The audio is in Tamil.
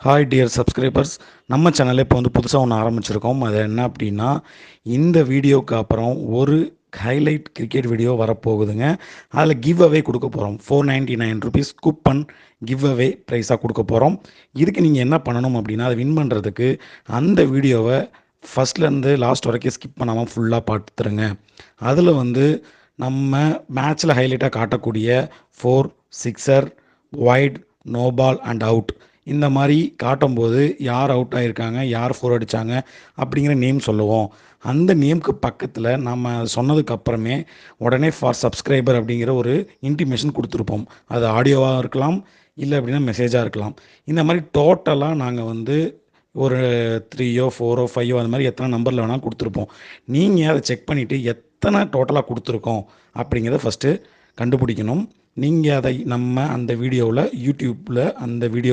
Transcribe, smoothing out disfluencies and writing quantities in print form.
ஹாய் டியர் சப்ஸ்கிரைபர்ஸ், நம்ம சேனலில் இப்போ புதுசாக ஒன்று ஆரம்பிச்சிருக்கோம். அது என்ன அப்படின்னா, இந்த வீடியோக்கு அப்புறம் ஒரு ஹைலைட் கிரிக்கெட் வீடியோ வரப்போகுதுங்க. அதில் கிவ் அவே கொடுக்க போகிறோம். ₹499 கூப்பன் கிவ் அவே ப்ரைஸாக கொடுக்க போகிறோம். இதுக்கு நீங்கள் என்ன பண்ணணும் அப்படின்னா, அதை வின் பண்ணுறதுக்கு அந்த வீடியோவை ஃபஸ்ட்லேருந்து லாஸ்ட் வரைக்கும் ஸ்கிப் பண்ணாமல் ஃபுல்லாக பார்த்துருங்க. அதில் நம்ம மேட்ச்சில் ஹைலைட்டாக காட்டக்கூடிய 4 sixer, wide, no ball and out இந்த மாதிரி காட்டும்போது யார் அவுட் ஆகியிருக்காங்க, யார் ஃபோர் அடித்தாங்க அப்படிங்கிற நேம் சொல்லுவோம். அந்த நேமுக்கு பக்கத்தில் நம்ம சொன்னதுக்கு அப்புறமே உடனே ஃபார் சப்ஸ்கிரைபர் அப்படிங்கிற ஒரு இன்டிமேஷன் கொடுத்துருப்போம். அது ஆடியோவாக இருக்கலாம், இல்லை அப்படின்னா மெசேஜாக இருக்கலாம். இந்த மாதிரி டோட்டலாக நாங்கள் ஒரு 3யோ 4ஓ 5ஓ அந்த மாதிரி எத்தனை நம்பரில் வேணால் கொடுத்துருப்போம். நீங்கள் அதை செக் பண்ணிவிட்டு எத்தனை டோட்டலாக கொடுத்துருக்கோம் அப்படிங்கிறத ஃபஸ்ட்டு கண்டுபிடிக்கணும். நீங்கள் அதை நம்ம அந்த வீடியோவில் யூடியூப்பில் அந்த வீடியோ